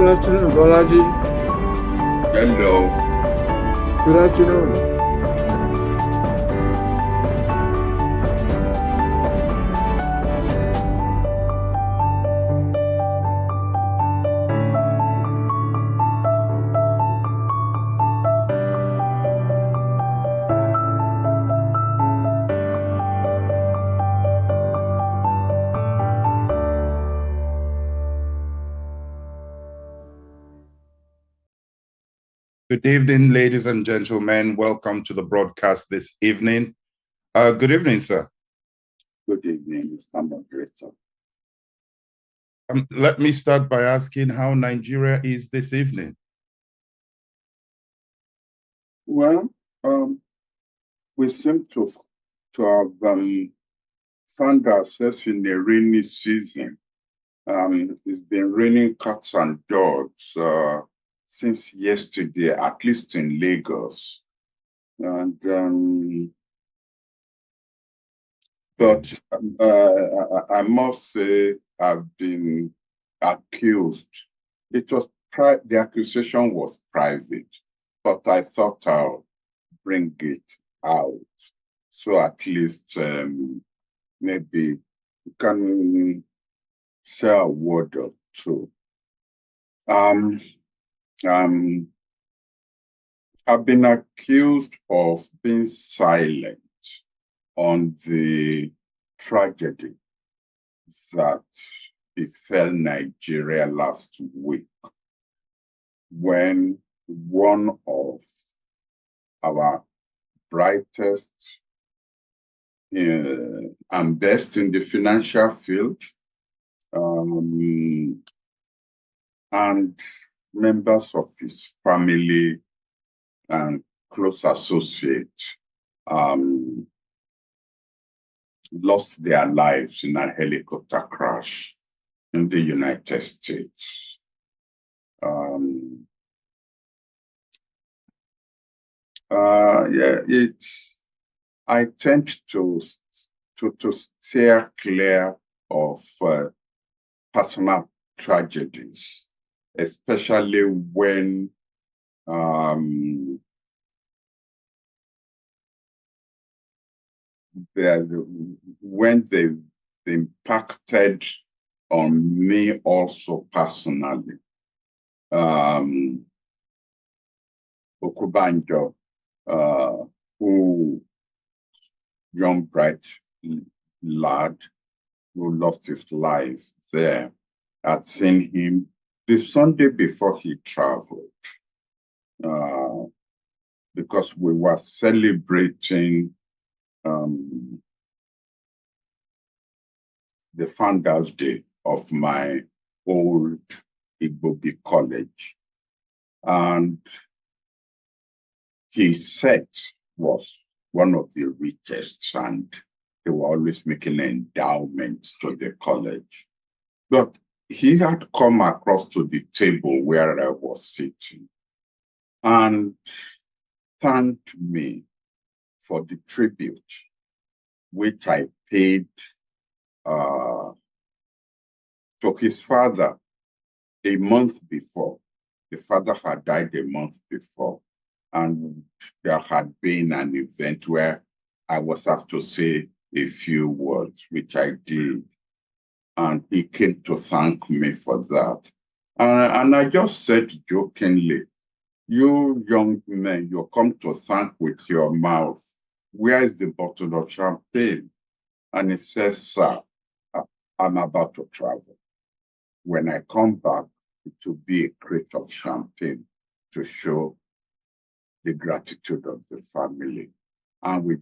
Good afternoon, Bolaji. Hello. Good afternoon. Good evening, ladies and gentlemen. Welcome to the broadcast this evening. Good evening, sir. Good evening, Mr. Moderator. Let me start by asking how Nigeria is this evening. Well, we seem to have found ourselves in a rainy season. It's been raining cats and dogs since yesterday, at least in Lagos. And but I must say I've been accused. The accusation was private, but I thought I'll bring it out. So at least maybe we can say a word or two. I've been accused of being silent on the tragedy that befell Nigeria last week when one of our brightest and best in the financial field and members of his family and close associates lost their lives in a helicopter crash in the United States. I tend to steer clear of personal tragedies, especially when they impacted on me also personally. Okubanjo, who young bright lad who lost his life there, I'd seen him the Sunday before he traveled, because we were celebrating the Founders Day of my old Igbobi college. And his set was one of the richest, and they were always making endowments to the college. But he had come across to the table where I was sitting and thanked me for the tribute which I paid to his father a month before. The father had died a month before, and there had been an event where I was asked to say a few words, which I did. And he came to thank me for that. And I just said jokingly, "You young men, you come to thank with your mouth. Where is the bottle of champagne?" And he says, "Sir, I'm about to travel. When I come back, it will be a crate of champagne to show the gratitude of the family." And we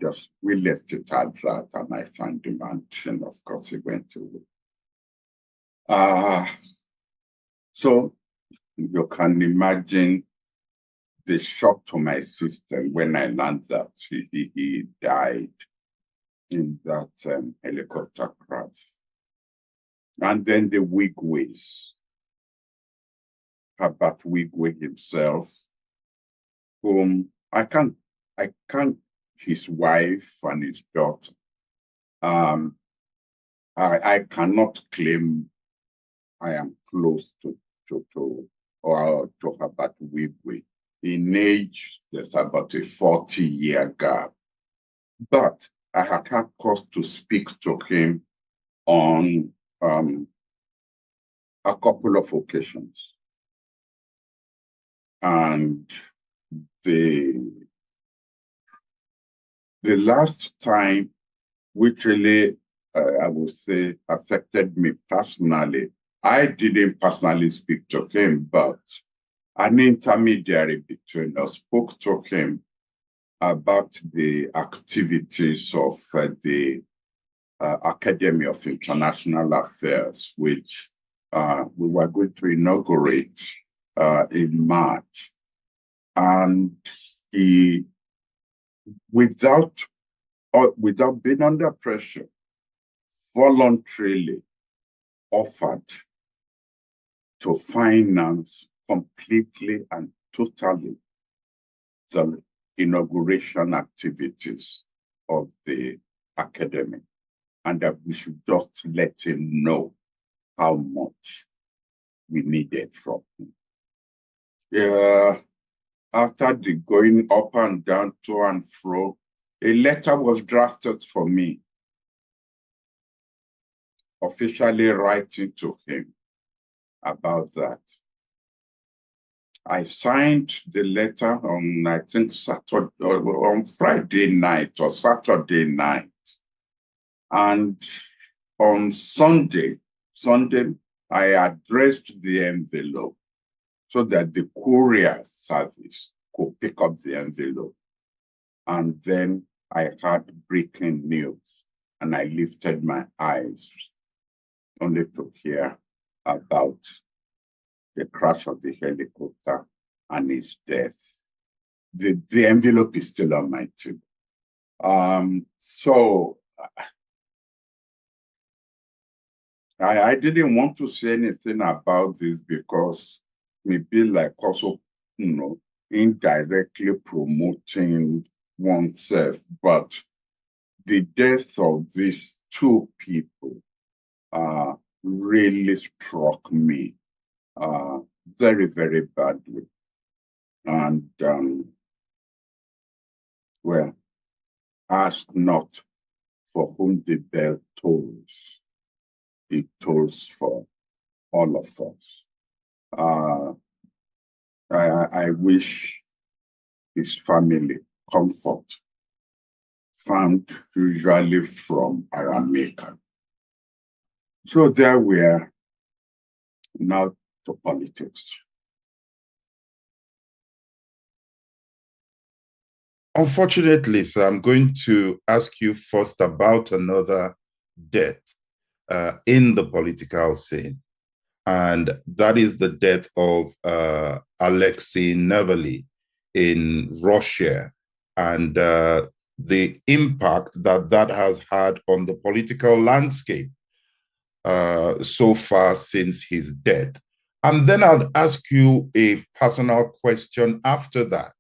left it at that, and I thanked him, and of course he went away. So you can imagine the shock to my system when I learned that he died in that helicopter crash. And then the Wigways, Herbert Wigway himself, whom I can't, his wife and his daughter, I cannot claim I am close to or talk about Wigwe. In age, there's about a 40-year gap. But I had cause to speak to him on a couple of occasions. And the last time, which really, I would say, affected me personally, I didn't personally speak to him, but an intermediary between us spoke to him about the activities of the Academy of International Affairs, which we were going to inaugurate in March. And he, without being under pressure, voluntarily offered to finance completely and totally the inauguration activities of the academy, and that we should just let him know how much we needed from him. Yeah, after the going up and down, to and fro, a letter was drafted for me, officially writing to him about that. I signed the letter on, I think, on Friday night or Saturday night. And on Sunday, I addressed the envelope so that the courier service could pick up the envelope. And then I had breaking news, and I lifted my eyes only to hear about the crash of the helicopter and his death. The envelope is still on my table. So I didn't want to say anything about this because maybe like also, indirectly promoting oneself, but the death of these two people really struck me very, very badly. And well, ask not for whom the bell tolls. It tolls for all of us. I wish his family comfort, found usually from Aramaica. So there we are, now to politics. Unfortunately, sir, I'm going to ask you first about another death in the political scene, and that is the death of Alexei Navalny in Russia, and the impact that has had on the political landscape so far since his death. And then I'll ask you a personal question after that,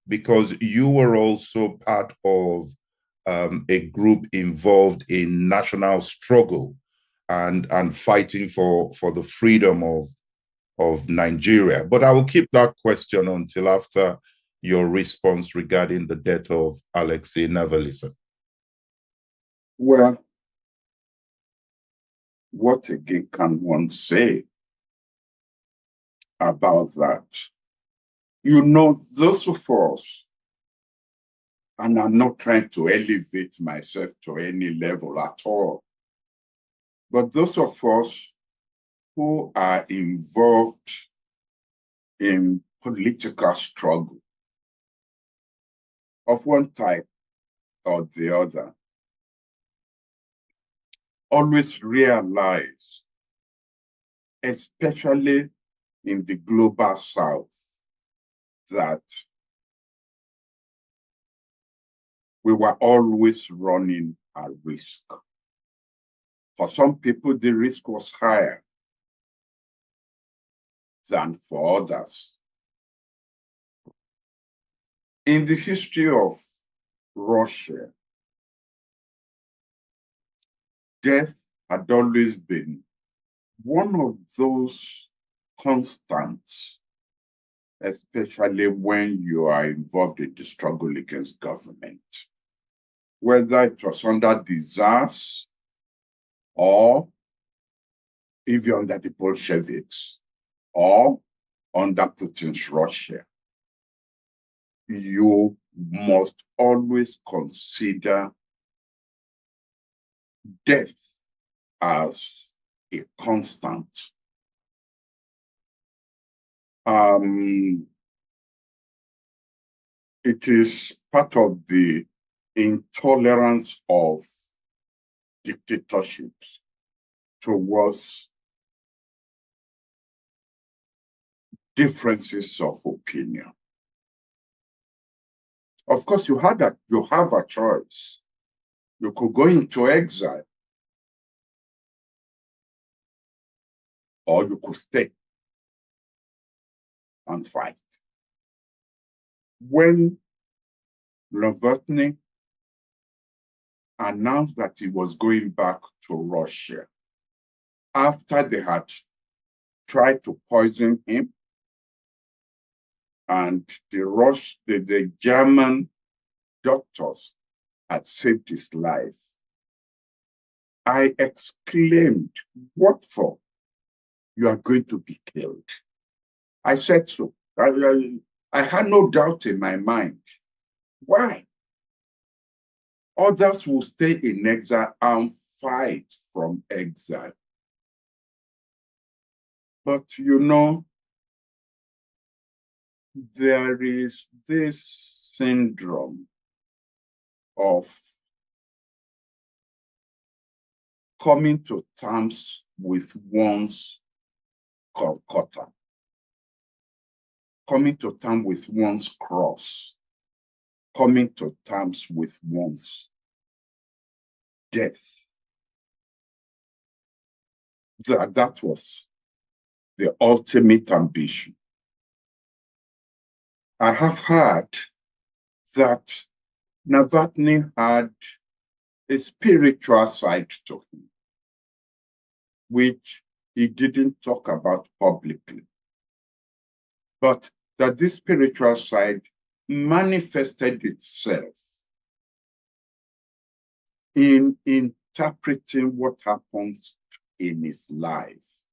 because you were also part of a group involved in national struggle and fighting for the freedom of Nigeria. But I will keep that question until after your response regarding the death of Alexei Navalny, sir. Well, what again can one say about that? Those of us, and I'm not trying to elevate myself to any level at all, but those of us who are involved in political struggle of one type or the other always realize, especially in the global south, that we were always running a risk. For some people, the risk was higher than for others. In the history of Russia, death had always been one of those constants especially when you are involved in the struggle against government, whether it was under the Tsars or even under the Bolsheviks or under Putin's Russia. You must always consider death as a constant. It is part of the intolerance of dictatorships towards differences of opinion. Of course, you have a choice. You could go into exile, or you could stay and fight. When Novotny announced that he was going back to Russia, after they had tried to poison him, and the German doctors had saved his life, I exclaimed, "What for? You are going to be killed." I said so. I had no doubt in my mind. Why? Others will stay in exile and fight from exile. But you know, there is this syndrome of coming to terms with one's Calcutta, coming to terms with one's cross, coming to terms with one's death. That was the ultimate ambition. I have heard that Novotny had a spiritual side to him, which he didn't talk about publicly, but that this spiritual side manifested itself in interpreting what happens in his life.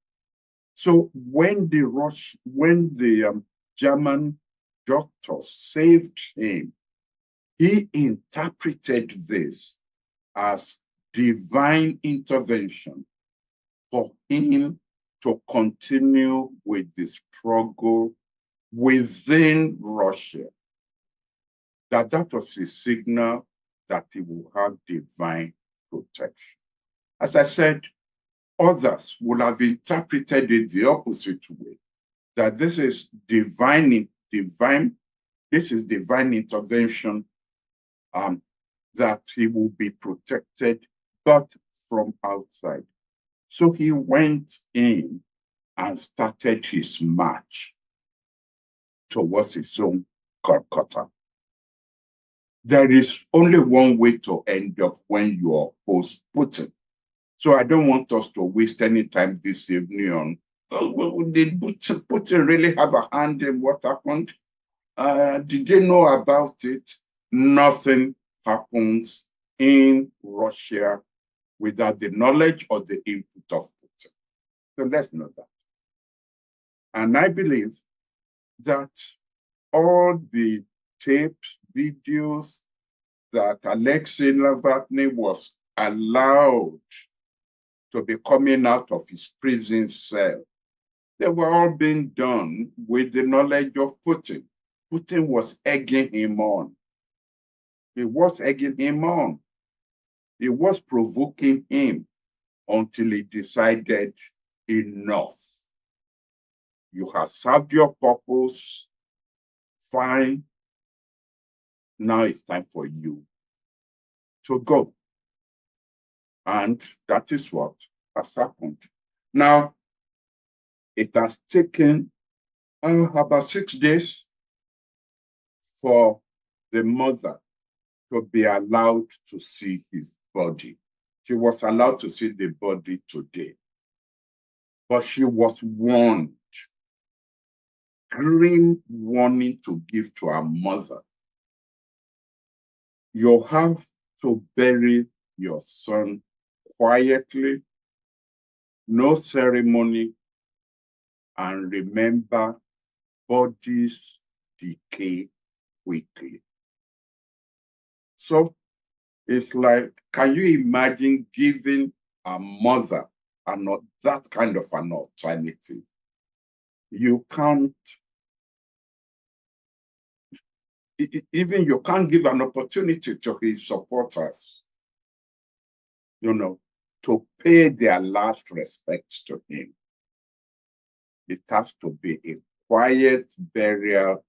So when the German doctors saved him, he interpreted this as divine intervention for him to continue with the struggle within Russia. That was a signal that he will have divine protection. As I said, others would have interpreted it the opposite way, that this is divine intervention, that he will be protected, but from outside. So he went in and started his march towards his own Calcutta. There is only one way to end up when you oppose Putin. So I don't want us to waste any time this evening on, did Putin really have a hand in what happened? Did they know about it? Nothing happens in Russia without the knowledge or the input of Putin. So let's know that. And I believe that all the tapes, videos that Alexei Novotny was allowed to be coming out of his prison cell, they were all being done with the knowledge of Putin. Putin was egging him on. He was egging him on. He was provoking him until he decided, enough. You have served your purpose, fine. Now it's time for you to go. And that is what has happened. Now, it has taken about 6 days for the mother to be allowed to see his body. She was allowed to see the body today, but she was warned grim warning to give to our mother. You have to bury your son quietly, no ceremony, and remember, bodies decay quickly. So it's like, can you imagine giving a mother that kind of an alternative? You can't, even you can't give an opportunity to his supporters, to pay their last respects to him. It has to be a quiet burial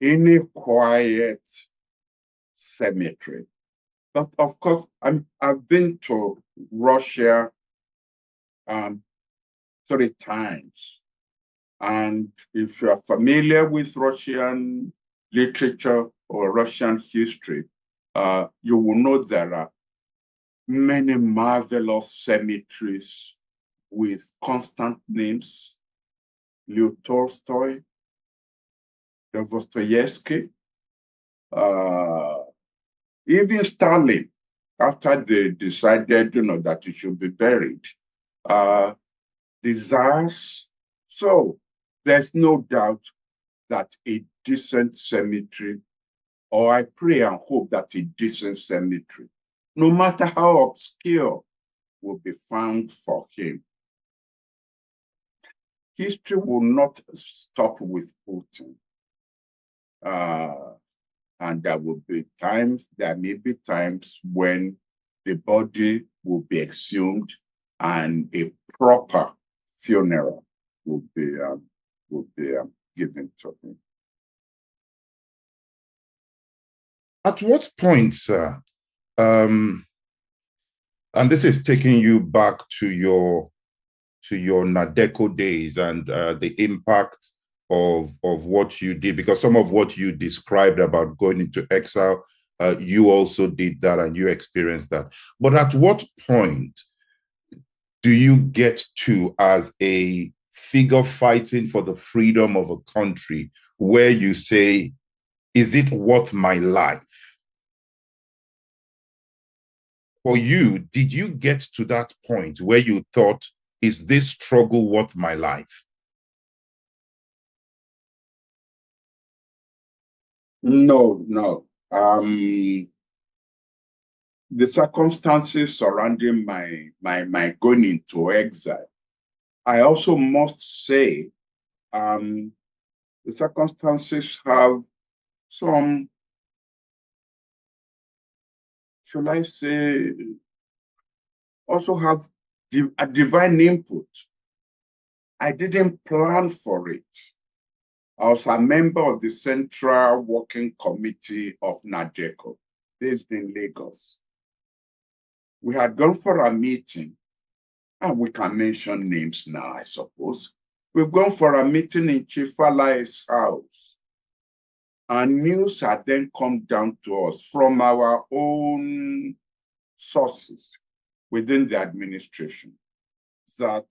in a quiet cemetery. But of course, I've been to Russia 3 times. And if you are familiar with Russian literature or Russian history, you will know there are many marvelous cemeteries with constant names. Leo Tolstoy, Dostoevsky, even Stalin, after they decided, that he should be buried, the czars. So there's no doubt that a decent cemetery, or I pray and hope that a decent cemetery, no matter how obscure, will be found for him. History will not stop with Putin. And there may be times when the body will be exhumed and a proper funeral will be given to him. At what point, sir, and this is taking you back to your NADECO days and the impact of what you did, because some of what you described about going into exile, you also did that and you experienced that. But at what point do you get to, as a figure fighting for the freedom of a country, where you say, is it worth my life? For you, did you get to that point where you thought, is this struggle worth my life? No. The circumstances surrounding my going into exile, I also must say, the circumstances have some, shall I say, also have a divine input. I didn't plan for it. I was a member of the Central Working Committee of NADECO, based in Lagos. We had gone for a meeting, and we can mention names now, I suppose. We've gone for a meeting in Chief Fala's house, and news had then come down to us from our own sources within the administration that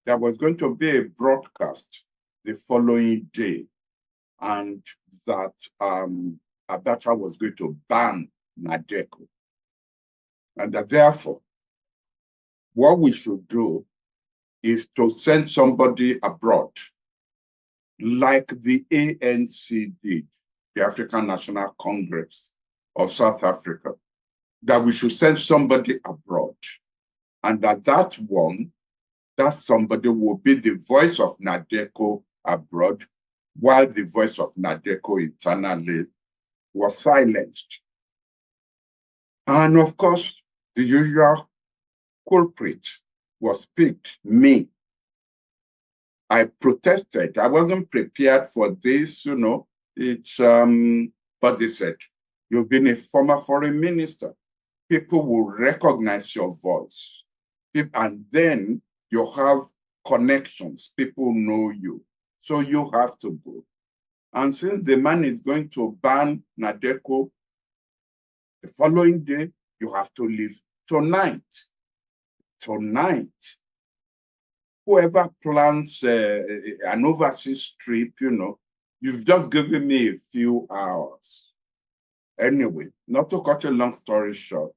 there was going to be a broadcast the following day, and that Abacha was going to ban NADECO. And that therefore, what we should do is to send somebody abroad, like the ANC did, the African National Congress of South Africa, that we should send somebody abroad. And that somebody will be the voice of NADECO abroad, while the voice of NADECO internally was silenced. And of course, the usual culprit was picked, me. I protested. I wasn't prepared for this, but they said, you've been a former foreign minister. People will recognize your voice. And then you have connections. People know you. So you have to go. And since the man is going to ban NADECO, the following day, you have to leave tonight. Tonight. whoever plans an overseas trip, you've just given me a few hours. Anyway, not to cut a long story short,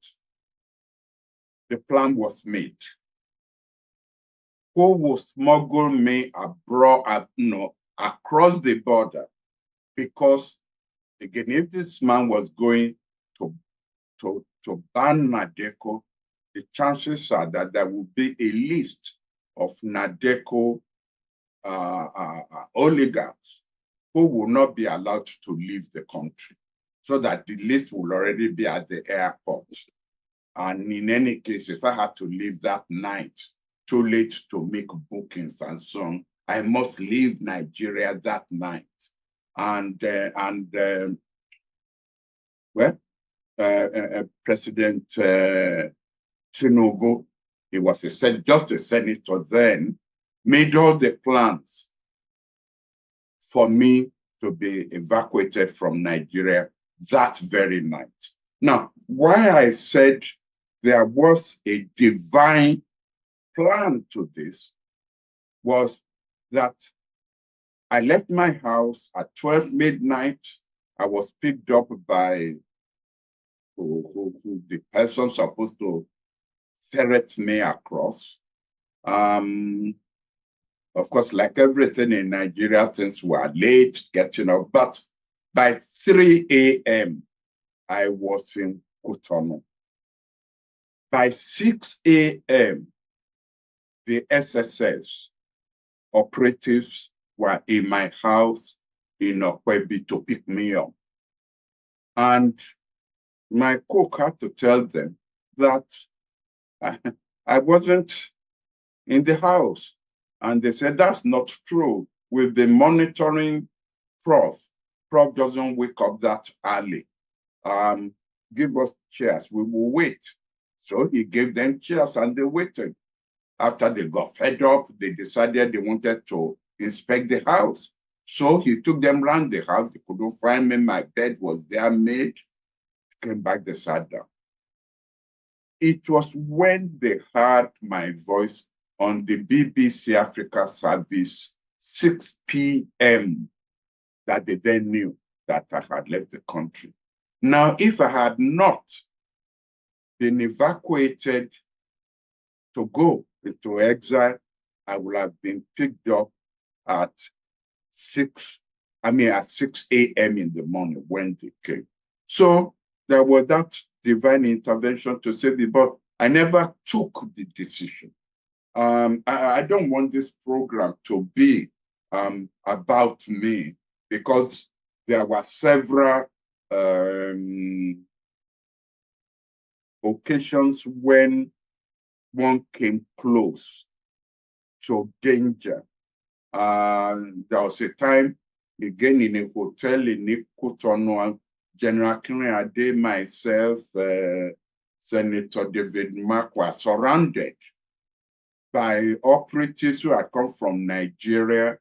the plan was made. Who will smuggle me abroad, across the border? Because again, if this man was going to ban NADECO, the chances are that there will be a list of NADECO oligarchs who will not be allowed to leave the country, so that the list will already be at the airport. And in any case, if I had to leave that night, too late to make bookings and so on, I must leave Nigeria that night. President Tinubu, he was just a senator then, made all the plans for me to be evacuated from Nigeria that very night. Now, why I said there was a divine plan to this was that I left my house at 12 midnight. I was picked up by the person supposed to ferret me across. Of course, like everything in Nigeria, things were late getting up, but by 3 a.m., I was in Cotonou. By 6 a.m., the SSS operatives were in my house in Okwebi to pick me up. And my cook had to tell them that I wasn't in the house. And they said, that's not true. We've been monitoring Prof. Prof doesn't wake up that early. Give us chairs, we will wait. So he gave them chairs and they waited. After they got fed up, they decided they wanted to inspect the house. So he took them around the house. They couldn't find me. My bed was there made. Came back, they sat down. It was when they heard my voice on the BBC Africa service, 6 p.m., that they then knew that I had left the country. Now, if I had not been evacuated to go into exile, I would have been picked up at 6 a.m. in the morning when they came. So there was that divine intervention to save me, but I never took the decision. I don't want this program to be about me, because there were several occasions when one came close to danger. There was a time, again, in a hotel in Cotonou, General Akin Akinyemi, myself, Senator David Mark were surrounded by operatives who had come from Nigeria,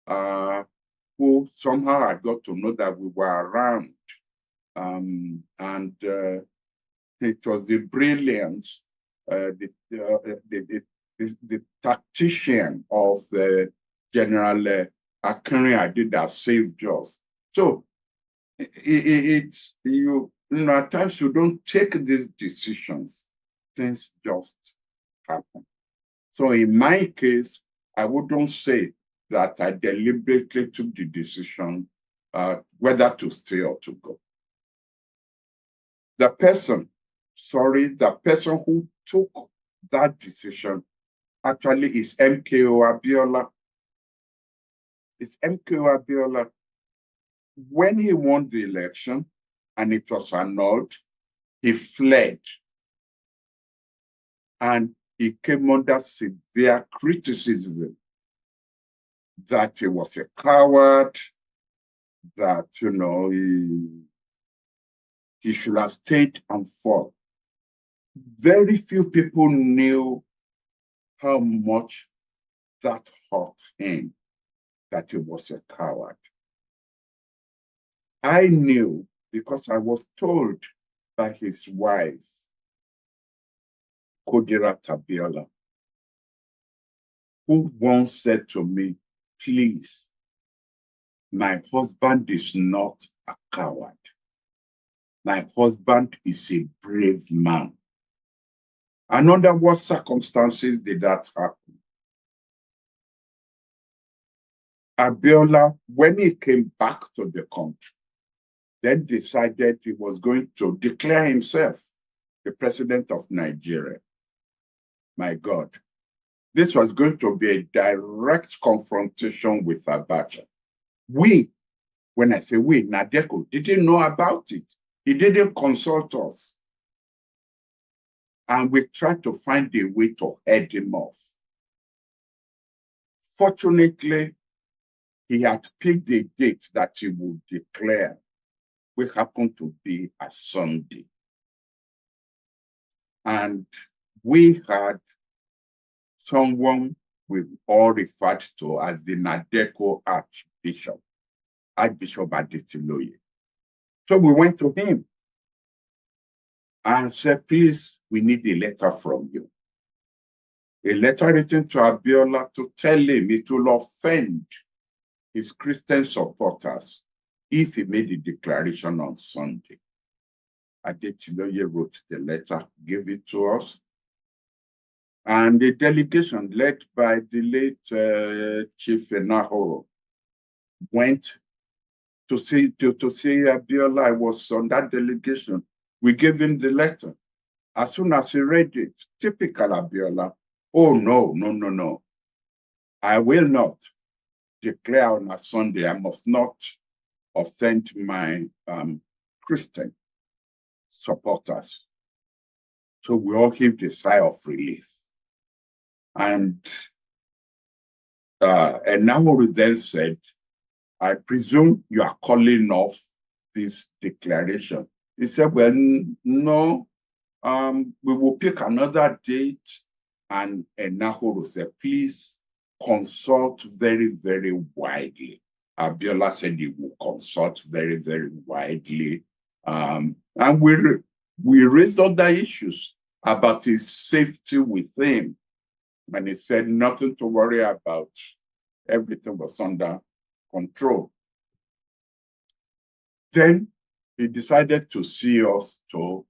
who somehow had got to know that we were around. It was the brilliance, the tactician of General Akin Akinyemi that saved us. So at times you don't take these decisions, things just happen. So in my case, I wouldn't say that I deliberately took the decision whether to stay or to go. The person who took that decision actually is MKO Abiola. It's MKO Abiola. When he won the election and it was annulled, he fled. And he came under severe criticism that he was a coward, that, he should have stayed and fought. Very few people knew how much that hurt him, that he was a coward. I knew because I was told by his wife, Kodira Tabiola, who once said to me, please, my husband is not a coward. My husband is a brave man. And under what circumstances did that happen? Abiola, when he came back to the country, then decided he was going to declare himself the president of Nigeria. My God, this was going to be a direct confrontation with Abacha. We, when I say we, Nadeko, didn't know about it. He didn't consult us. And we tried to find a way to head him off. Fortunately, he had picked a date that he would declare, which happened to be a Sunday. And we had someone we all referred to as the Nadeko Archbishop Adetiloye. So we went to him and said, please, we need a letter from you. A letter written to Abiola to tell him it will offend his Christian supporters if he made a declaration on Sunday. Adetiloye wrote the letter, gave it to us. And the delegation led by the late Chief Enahoro went to see Abiola. I was on that delegation. We gave him the letter. As soon as he read it, typical Abiola, oh, no. I will not declare on a Sunday. I must not offend my Christian supporters. So we all heaved a sigh of relief. And Enahoro then said, I presume you are calling off this declaration. He said, well, no, we will pick another date. And Enahoro said, please consult very, very widely. Abiola said he will consult very, very widely. And we raised other issues about his safety with him. And he said nothing to worry about. Everything was under control. Then he decided to see us to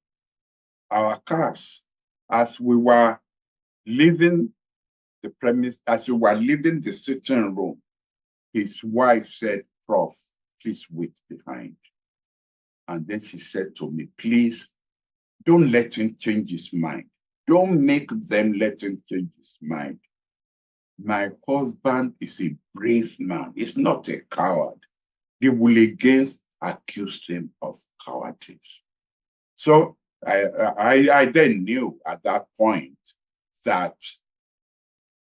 our cars. As we were leaving the premise, as we were leaving the sitting room, his wife said, Prof, please wait behind. And then she said to me, please, don't let him change his mind. Don't make them let him change his mind. My husband is a brave man. He's not a coward. The Hooligans accused him of cowardice. So I then knew at that point that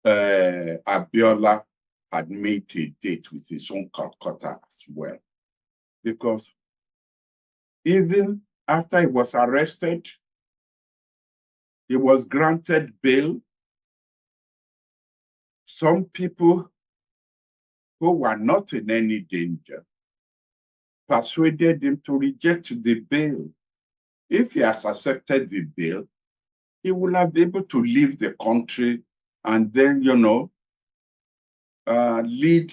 Abiola had made a date with his own Calcutta as well. Because even after he was arrested, he was granted bail. Some people who were not in any danger persuaded him to reject the bail. If he has accepted the bail, he will have been able to leave the country and then, lead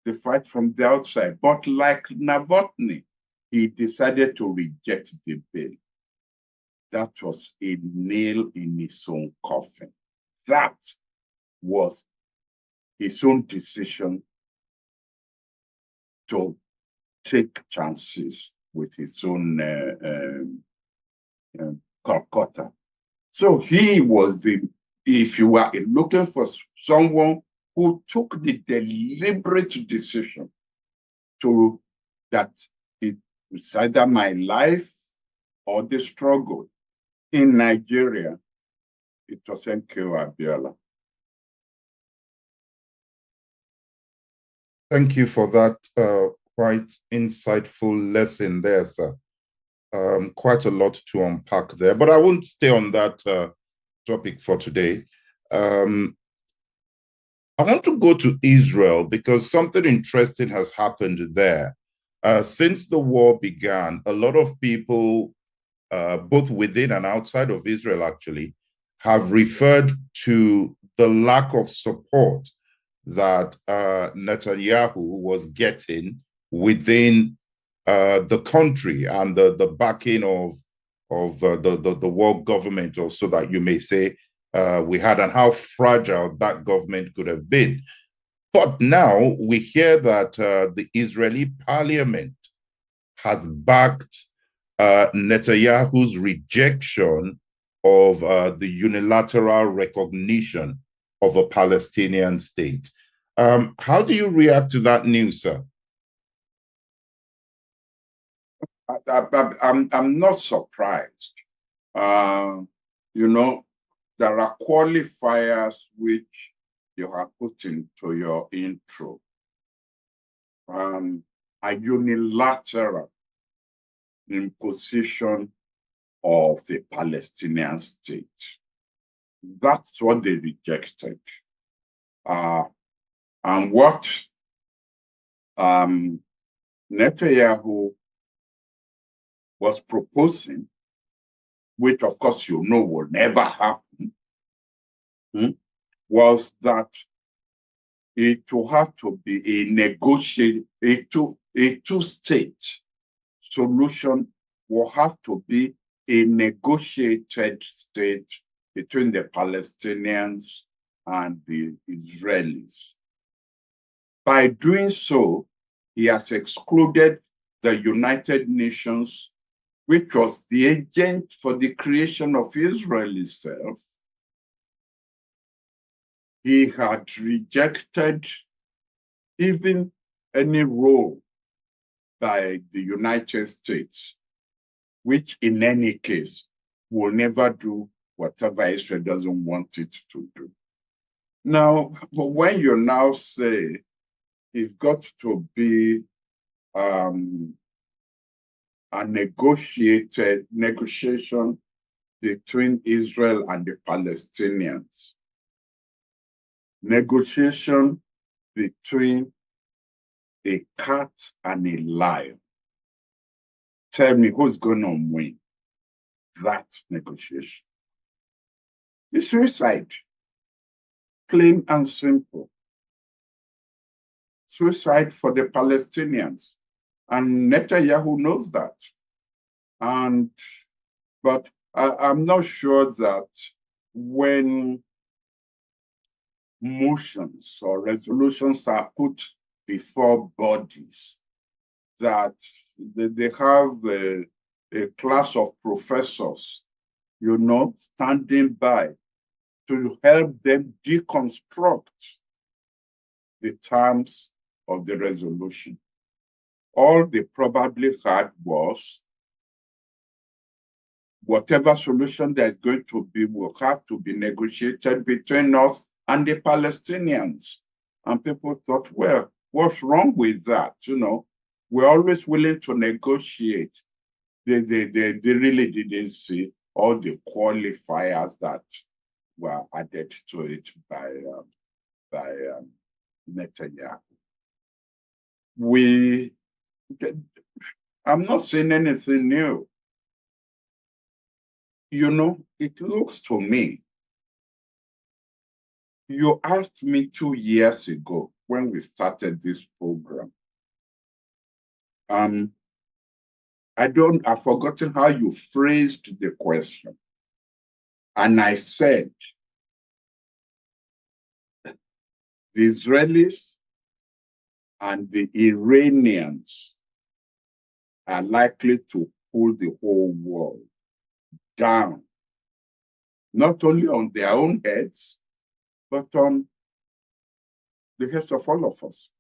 the fight from the outside. But like Novotny, he decided to reject the bail. That was a nail in his own coffin. That was his own decision to take chances with his own Calcutta. So he was if you were looking for someone who took the deliberate decision that it was either my life or the struggle in Nigeria, it was MKO Abiola. Thank you for that quite insightful lesson there, sir. Quite a lot to unpack there, but I won't stay on that topic for today. I want to go to Israel because something interesting has happened there. Since the war began, a lot of people, both within and outside of Israel actually, have referred to the lack of support that Netanyahu was getting within the country and the backing of the world government, or so that you may say, we had, and how fragile that government could have been. But now we hear that the Israeli parliament has backed Netanyahu's rejection of the unilateral recognition of a Palestinian state. How do you react to that news, sir? I'm not surprised. You know, there are qualifiers which you have put into your intro. A unilateral imposition of the Palestinian state. That's what they rejected. And what Netanyahu was proposing, which of course you know will never happen, was that it will have to be a two-state solution, will have to be a negotiated state between the Palestinians and the Israelis. By doing so, he has excluded the United Nations, which was the agent for the creation of Israel itself. He had rejected even any role by the United States, which in any case will never do whatever Israel doesn't want it to do. Now, but when you now say it's got to be a negotiation between Israel and the Palestinians, negotiation between a cat and a lion. Tell me who's going to win that negotiation? It's suicide, plain and simple. Suicide for the Palestinians. And Netanyahu knows that. But I'm not sure that when motions or resolutions are put before bodies, that they have a class of professors, standing by to help them deconstruct the terms of the resolution. All they probably had was whatever solution there's going to be will have to be negotiated between us and the Palestinians. And people thought, well, what's wrong with that? We're always willing to negotiate. They really didn't see all the qualifiers that were added to it by Netanyahu. I'm not saying anything new. It looks to me, you asked me 2 years ago when we started this program. I've forgotten how you phrased the question. And I said, the Israelis and the Iranians are likely to pull the whole world down, not only on their own heads, but on the heads of all of us.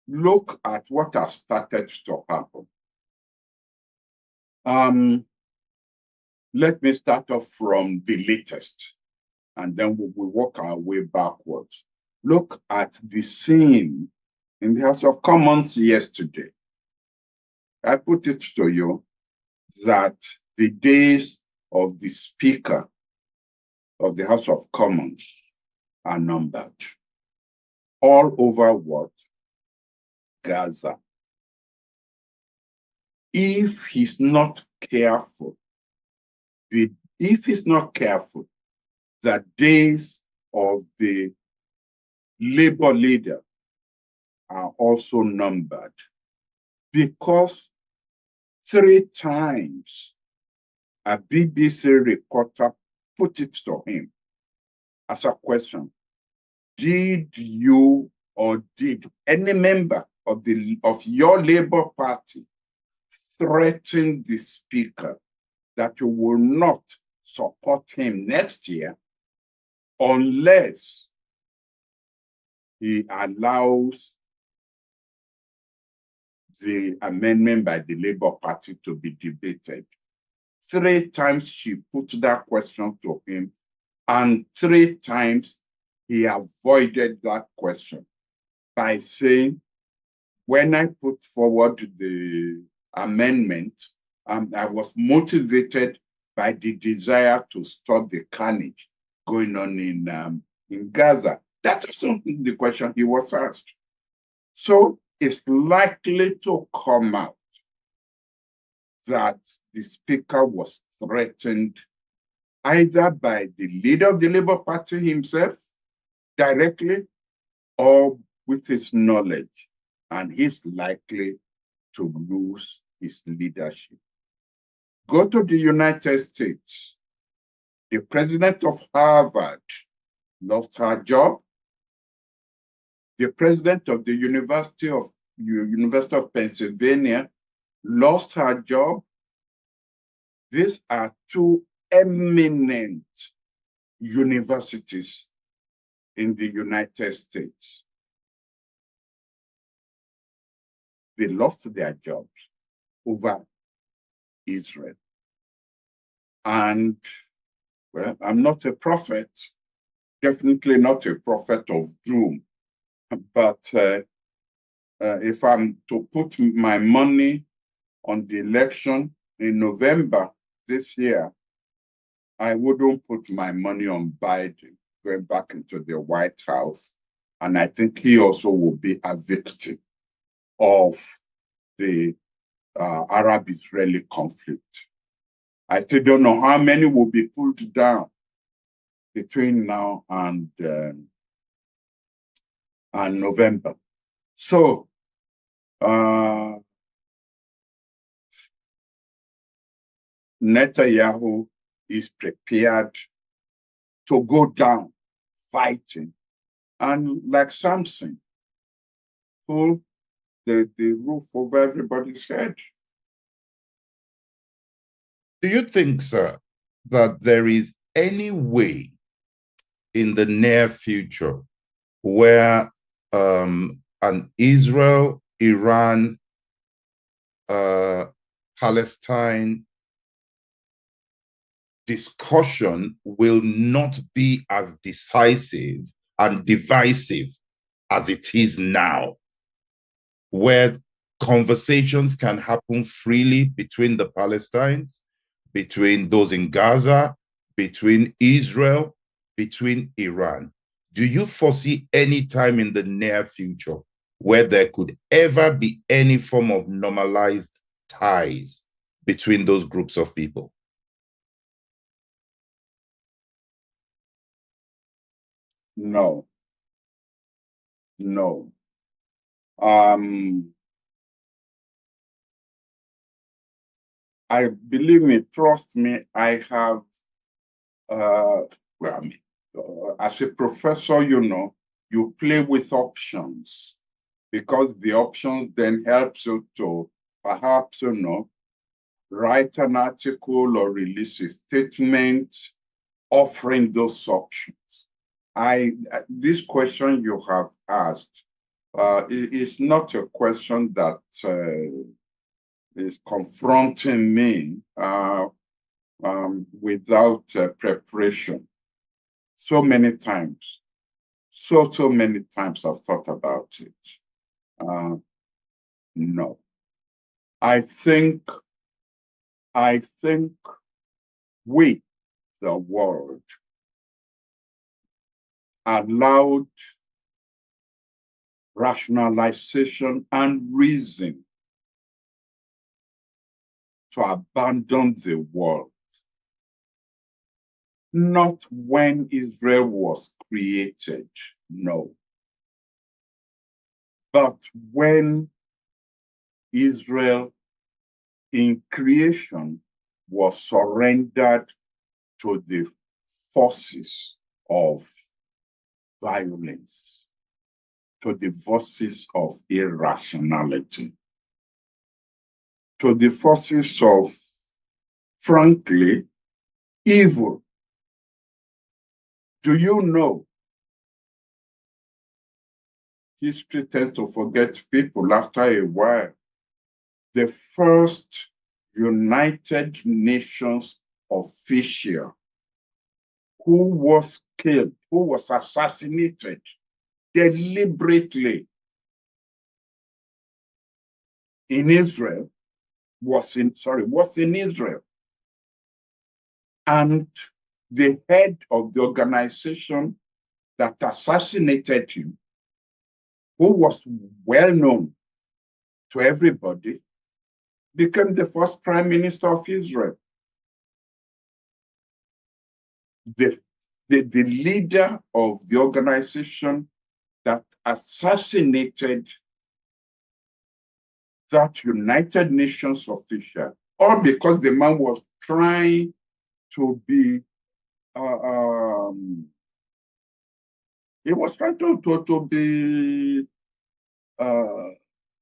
Look at what has started to happen. Let me start off from the latest, and then we'll work our way backwards. Look at the scene in the House of Commons yesterday. I put it to you that the days of the Speaker of the House of Commons are numbered. All over what? Gaza. If he's not careful, the days of the labor leader are also numbered, because 3 times a BBC reporter put it to him as a question: did you or did any member of your Labour Party threaten the speaker that you will not support him next year unless he allows the amendment by the Labour Party to be debated? 3 times she put that question to him, and 3 times he avoided that question by saying, when I put forward the amendment, I was motivated by the desire to stop the carnage going on in Gaza. That is something, the question he was asked. So it's likely to come out that the speaker was threatened either by the leader of the Labour Party himself directly or with his knowledge, and he's likely to lose his leadership. Go to the United States. The president of Harvard lost her job. The president of the University of Pennsylvania lost her job. These are 2 eminent universities in the United States. They lost their jobs over Israel. And, well, I'm not a prophet, definitely not a prophet of doom, but if I'm to put my money on the election in November this year, I wouldn't put my money on Biden going back into the White House. And I think he also will be a victim of the Arab-Israeli conflict. I still don't know how many will be pulled down between now and November. So, Netanyahu is prepared to go down fighting, and like Samson, pull the roof over everybody's head. Do you think, sir, that there is any way in the near future where an Israel, Iran, Palestine discussion will not be as decisive and divisive as it is now, where conversations can happen freely between the Palestinians, between those in Gaza, between Israel, between Iran? Do you foresee any time in the near future where there could ever be any form of normalized ties between those groups of people? No. No. I believe me, trust me, I have, as a professor, you play with options, because the options then helps you to perhaps, write an article or release a statement offering those options. This question you have asked is not a question that is confronting me without preparation. So many times, so many times I've thought about it. No. I think we, the world, allowed rationalization and reason to abandon the world. not when Israel was created, no. But when Israel in creation was surrendered to the forces of violence, to the forces of irrationality, to the forces of, frankly, evil. Do you know? History tends to forget people after a while. The first United Nations official who was killed, who was assassinated deliberately in Israel, was in Israel. And the head of the organization that assassinated him, who was well known to everybody, became the first prime minister of Israel. The leader of the organization that assassinated that United Nations official, all because the man was trying to be, he was trying to be,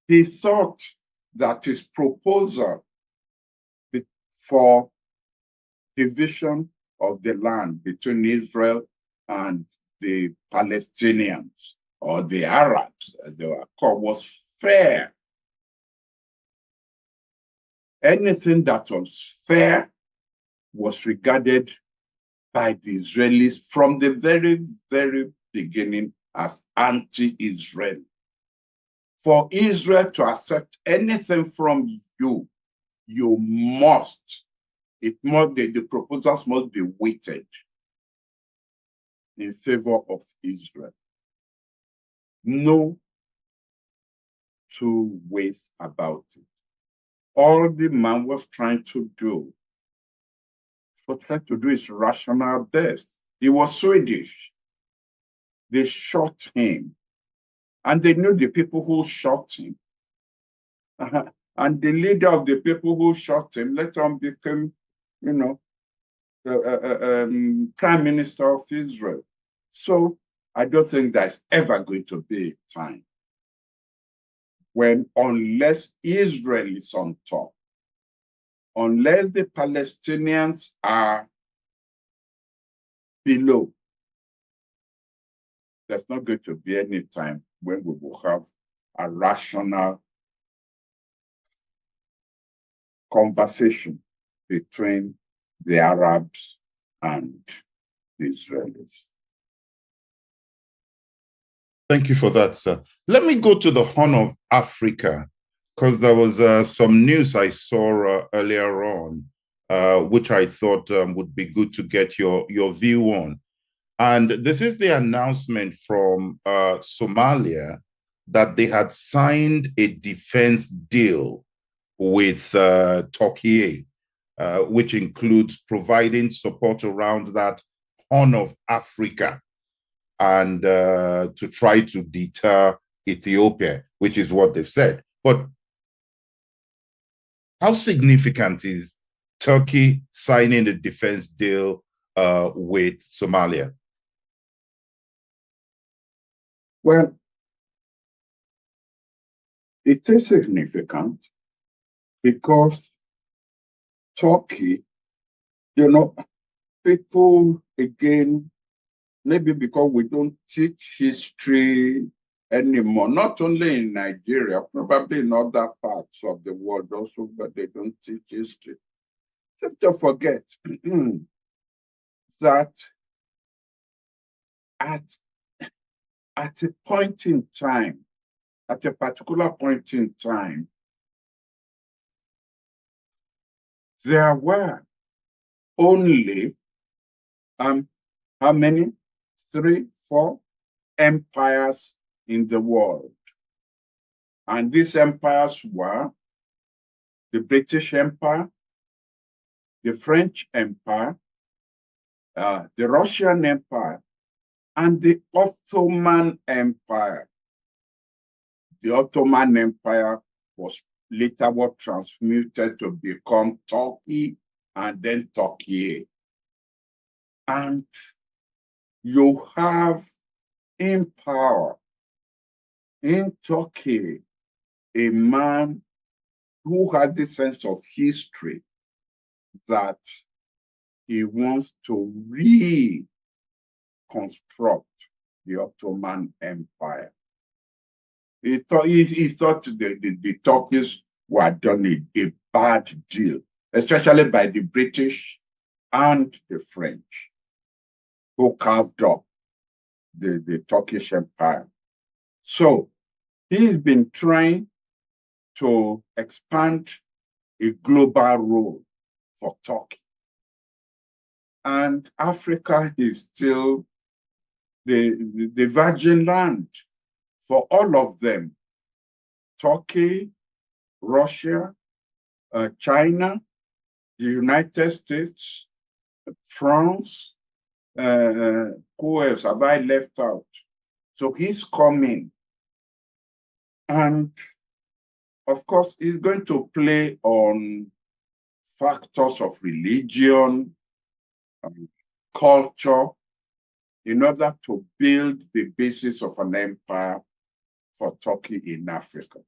he thought that his proposal for division of the land between Israel and the Palestinians, or the Arabs, as they were called, was fair. Anything that was fair was regarded by the Israelis from the very, very beginning as anti-Israel. For Israel to accept anything from you, you must, the proposals must be weighted in favor of Israel. No two ways about it. All the man was trying to do is rational death. He was Swedish. They shot him. And they knew the people who shot him. And the leader of the people who shot him later on became, prime minister of Israel. So I don't think there's ever going to be a time when, unless Israel is on top, unless the Palestinians are below, there's not going to be any time when we will have a rational conversation between the Arabs and the Israelis. Thank you for that, sir. Let me go to the Horn of Africa, because there was some news I saw earlier on, which I thought would be good to get your view on. And this is the announcement from Somalia that they had signed a defense deal with Turkey, which includes providing support around that Horn of Africa, and to try to deter Ethiopia, which is what they've said. But how significant is Turkey signing a defense deal with Somalia? Well, it is significant because Turkey, people, again, maybe because we don't teach history anymore, not only in Nigeria, probably in other parts of the world also, but they don't teach history. Just to forget that at a point in time, at a particular point in time, there were only, how many? 3, 4 empires in the world. And these empires were the British Empire, the French Empire, the Russian Empire, and the Ottoman Empire. The Ottoman Empire was later what transmuted to become Turkey and then Turkey. And you have in power in Turkey a man who has the sense of history that he wants to reconstruct the Ottoman Empire. He thought the Turkish were done a bad deal, especially by the British and the French, who carved up the Turkish Empire. So he's been trying to expand a global role for Turkey. And Africa is still the virgin land for all of them. Turkey, Russia, China, the United States, France, who else have I left out? So he's coming. And of course, he's going to play on factors of religion, culture, in order to build the basis of an empire for Turkey in Africa.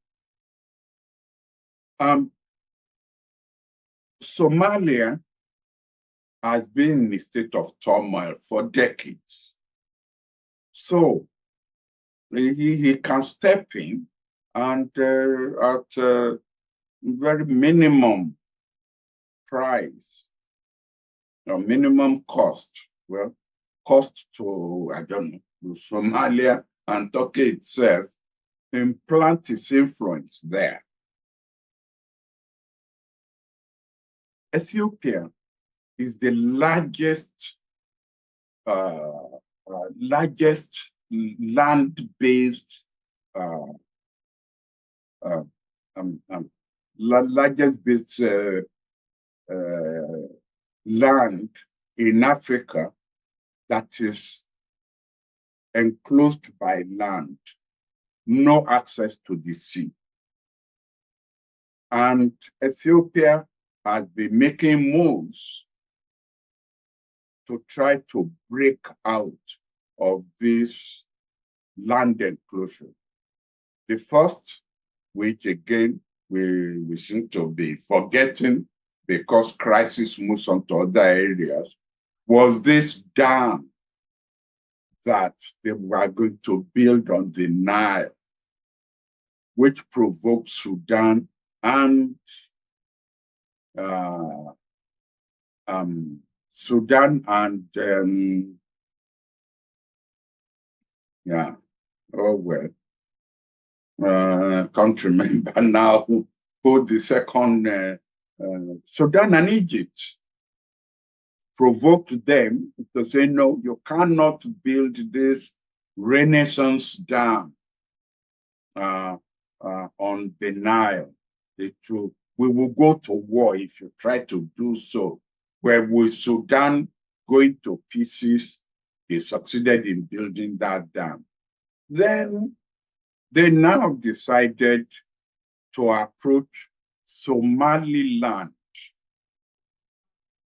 Somalia has been in a state of turmoil for decades. So he can step in and at very minimum price, or minimum cost, well, cost to, I don't know, to Somalia and Turkey itself, implant its influence there. Ethiopia is the largest land-based land in Africa that is enclosed by land, no access to the sea. And Ethiopia has been making moves to try to break out of this land enclosure. The first, which again we seem to be forgetting because crisis moves on to other areas, was this dam that they were going to build on the Nile, which provoked Sudan and yeah, oh well, can't remember now who the second, Sudan and Egypt provoked them to say, no, you cannot build this Renaissance dam on the Nile. We will go to war if you try to do so. Where with Sudan going to pieces, they succeeded in building that dam. Then they now decided to approach Somaliland.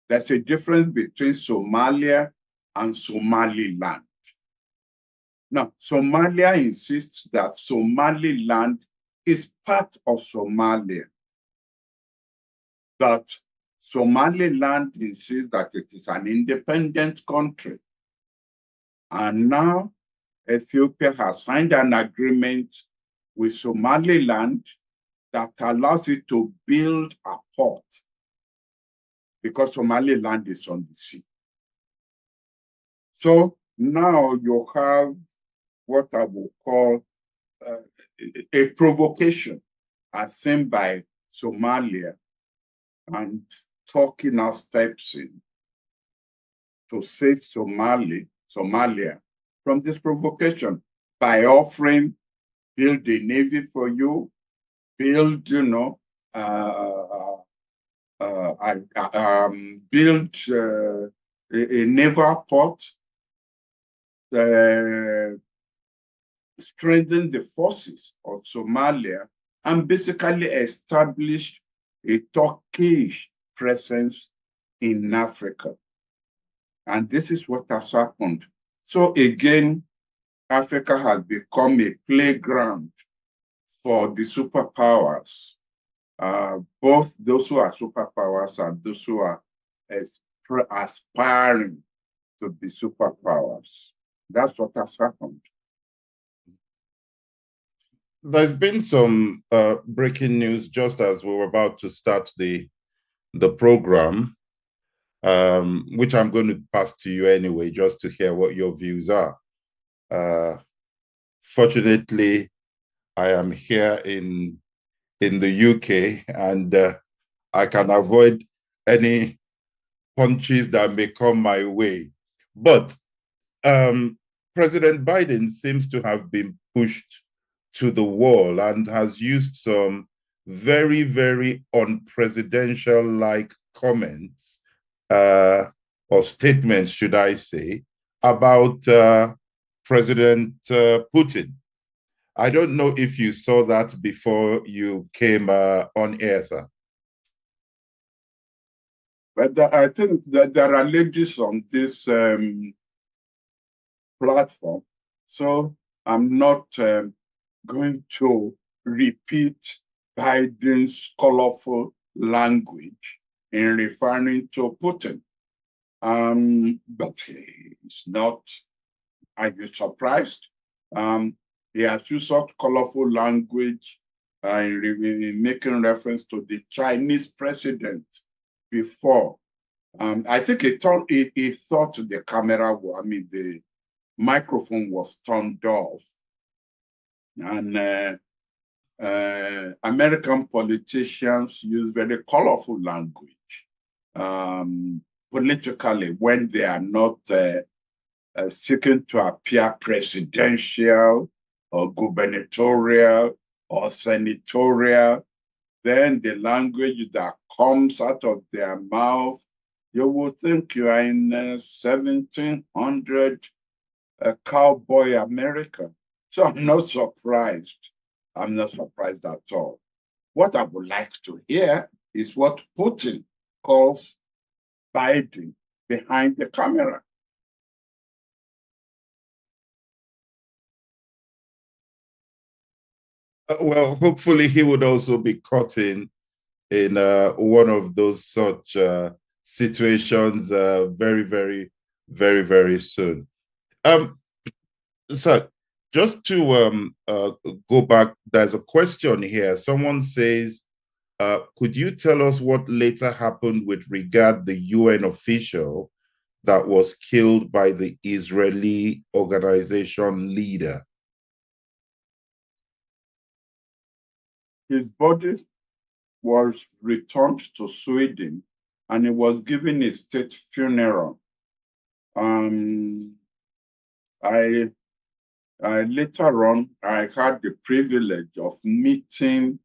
There's a difference between Somalia and Somaliland. Now, Somalia insists that Somaliland is part of Somalia. That Somaliland insists that it is an independent country. And now Ethiopia has signed an agreement with Somaliland that allows it to build a port because Somaliland is on the sea. So now you have what I would call a provocation as seen by Somalia, and Turkey now steps in to save Somalia from this provocation by offering, build a navy for you, build, build a naval port, strengthened the forces of Somalia, and basically established a Turkish presence in Africa. And this is what has happened. So again, Africa has become a playground for the superpowers, both those who are superpowers and those who are aspiring to be superpowers. That's what has happened. There's been some breaking news just as we were about to start the program, which I'm going to pass to you anyway, just to hear what your views are. Fortunately, I am here in the UK, and I can avoid any punches that may come my way. But President Biden seems to have been pushed to the wall and has used some very, very unpresidential-like comments or statements, should I say, about President Putin. I don't know if you saw that before you came on air, sir. But I think that there are ladies on this platform, so I'm not going to repeat Biden's colorful language in referring to Putin. But it's not, are you surprised? He has used such colorful language in making reference to the Chinese president before. I think he thought the camera, the microphone was turned off. And American politicians use very colorful language politically when they are not seeking to appear presidential or gubernatorial or senatorial. Then the language that comes out of their mouth, you will think you are in 1700 cowboy America. So I'm not surprised. I'm not surprised at all. What I would like to hear is what Putin calls Biden behind the camera. Well, hopefully he would also be caught in one of those such situations very, very, very, very soon. So just to go back, there's a question here. Someone says, could you tell us what later happened with regard the UN official that was killed by the Israeli organization leader? His body was returned to Sweden and he was given a state funeral. I later on, I had the privilege of meeting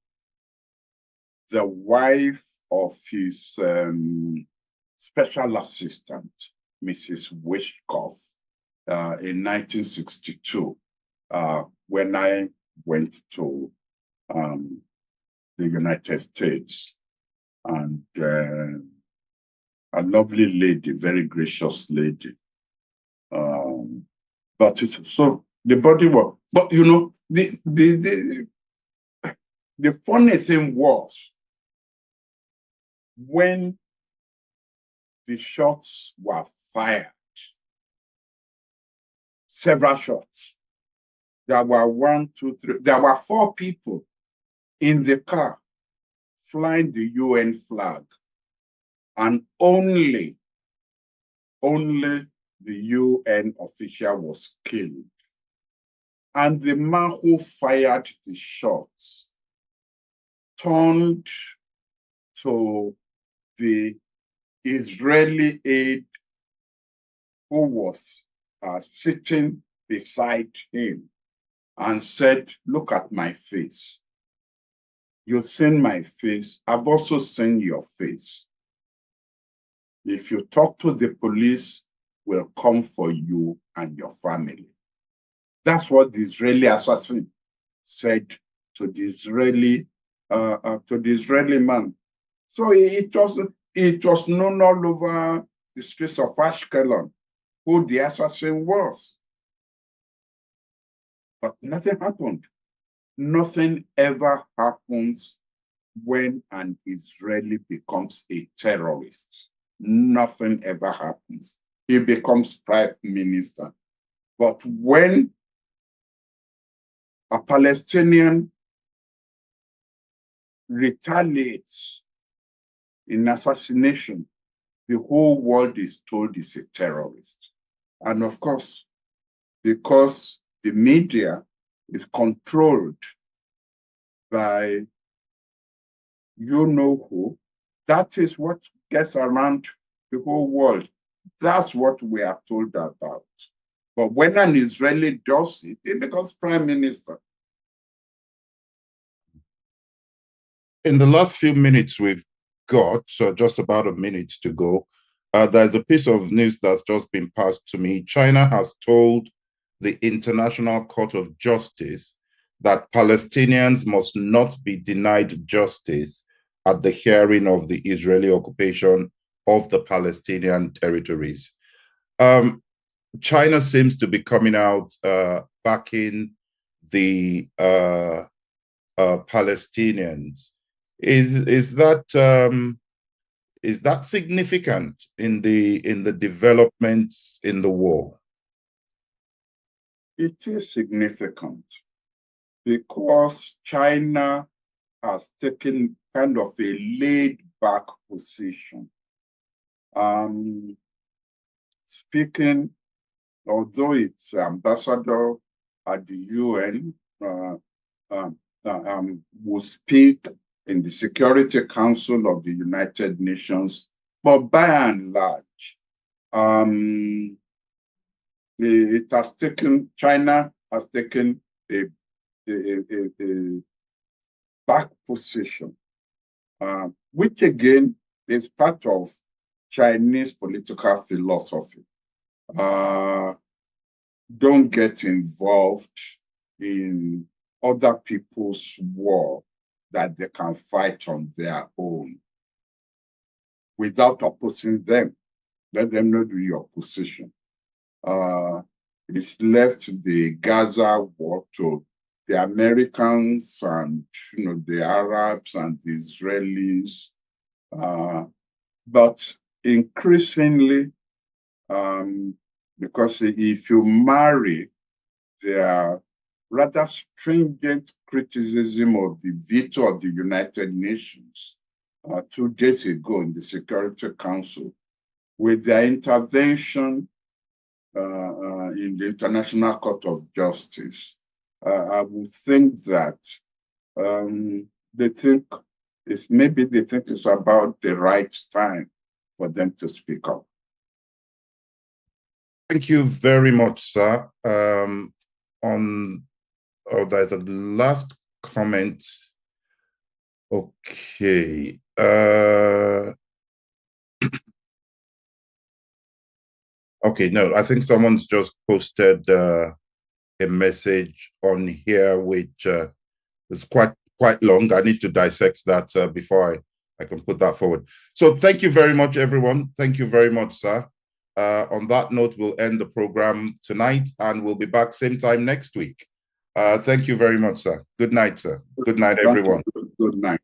the wife of his special assistant, Mrs. Wishkoff, in 1962, when I went to the United States. And a lovely lady, very gracious lady. But so the body was, but you know, the funny thing was when the shots were fired, several shots. There were 1, 2, 3, there were 4 people in the car flying the UN flag, and only the UN official was killed. And the man who fired the shots turned to the Israeli aide who was sitting beside him and said, "Look at my face. You've seen my face. I've also seen your face. If you talk to the police, will come for you and your family. That's what the Israeli assassin said to the Israeli man. So it was known all over the streets of Ashkelon who the assassin was. But nothing happened. Nothing ever happens when an Israeli becomes a terrorist. Nothing ever happens. He becomes prime minister. But when a Palestinian retaliates in assassination, the whole world is told he's a terrorist. And of course, because the media is controlled by you know who, that is what gets around the whole world. That's what we are told about. But when an Israeli does it, he becomes prime minister. In the last few minutes we've got, so just about a minute to go, there's a piece of news that's just been passed to me. China has told the International Court of Justice that Palestinians must not be denied justice at the hearing of the Israeli occupation of the Palestinian territories. China seems to be coming out backing the Palestinians. Is that significant in the developments in the war? It is significant because China has taken kind of a laid-back position. Speaking, although its ambassador at the UN will speak in the Security Council of the United Nations, but by and large, China has taken a back position, which again is part of Chinese political philosophy. Don't get involved in other people's war that they can fight on their own without opposing them. Let them know your position. It's left the Gaza war to the Americans and the Arabs and the Israelis. But increasingly, because if you marry their rather stringent criticism of the veto of the United Nations 2 days ago in the Security Council, with their intervention in the International Court of Justice, I would think that they think it's about the right time for them to speak up. Thank you very much, sir. There's a last comment. Okay. Okay, no, I think someone's just posted a message on here, which is quite long. I need to dissect that before I can put that forward. So thank you very much, everyone. Thank you very much, sir. On that note, we'll end the program tonight, and we'll be back same time next week. Thank you very much, sir. Good night, sir. Good night, everyone. Good night.